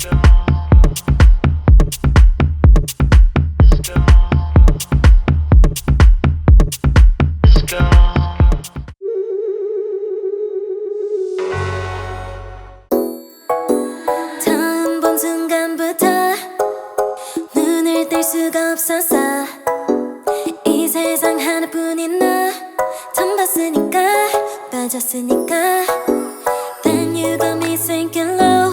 처음 본 순간부터 눈을 뗄 수가 없었어. 이 세상 하나뿐인 너 처음 봤으니까 빠졌으니까. Then you got me sinking low.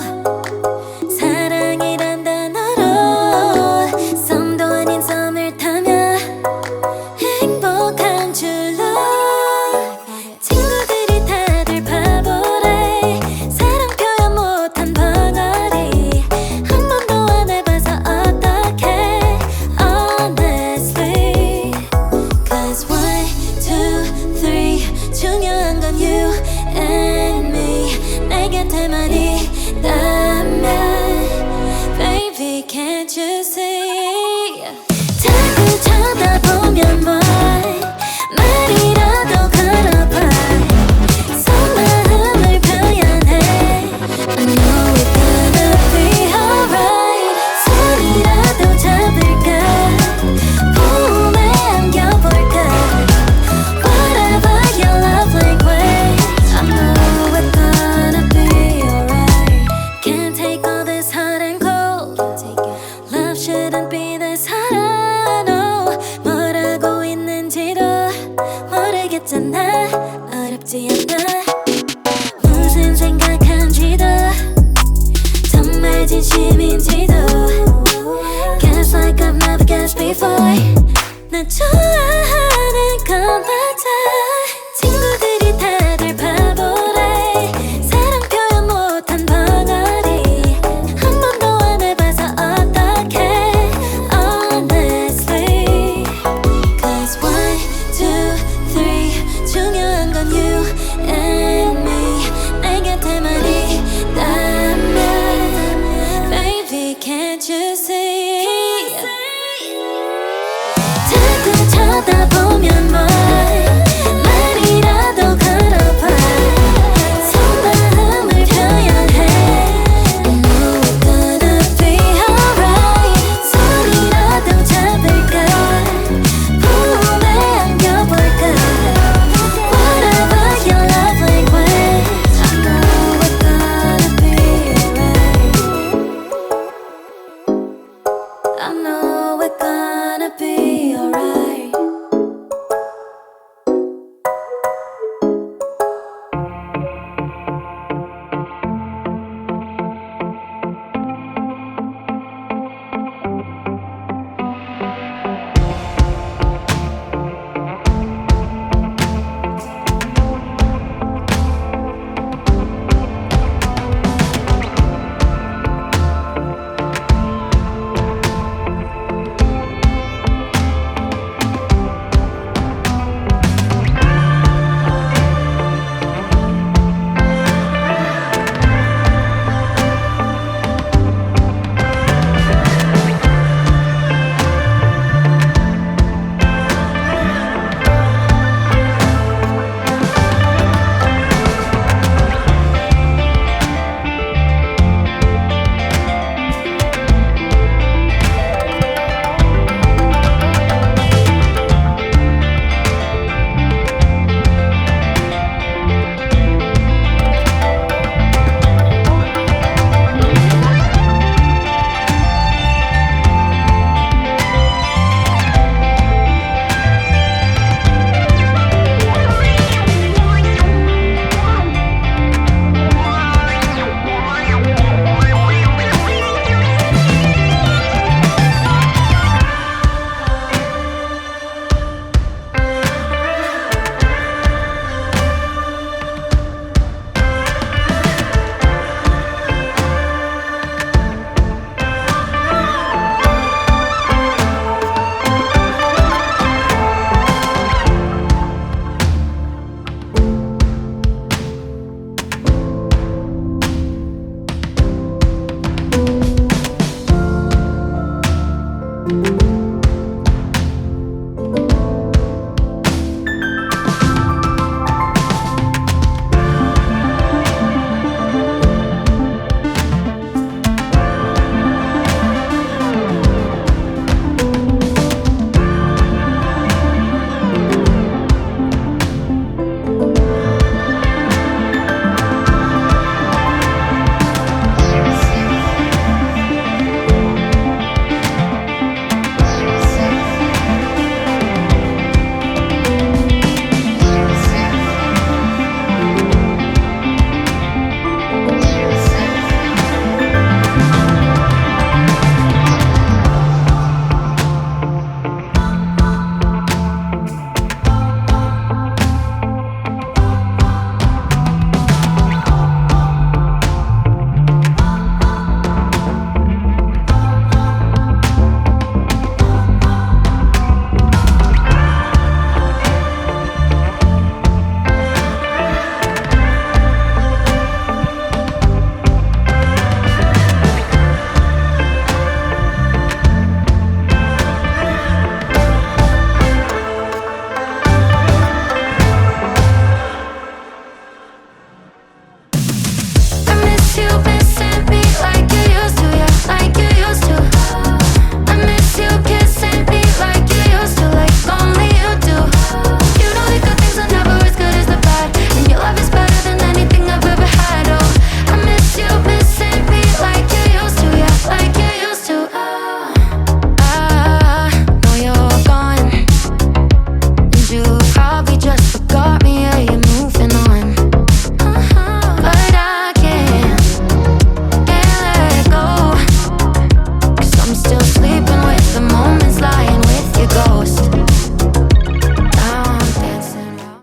사랑이란 단어로 섬도 아닌 섬을 타며 행복한 줄로. 친구들이 다들 바보래. 사랑 표현 못한 벙어리. 한 번도 안 해봐서 어떡해 honestly. Cause 1, 2, 3 중요한 건 you and me. 내 곁에만 있다면 Baby can't you see. 자꾸 쳐다보면 boy 말이라도 걸어봐. 속마음을 표현해. I know we're gonna be alright. 손이라도 잡을까. 봄에 안겨볼까. Whatever your love language, I know we're gonna be alright. Can't take all this hot and cold. Love shouldn't be this hard. I know 뭐라고 있는지도 모르겠잖아. 어렵지 않아. 무슨 생각한지도 정말 진심인지도. Guess like I've never guessed before. 난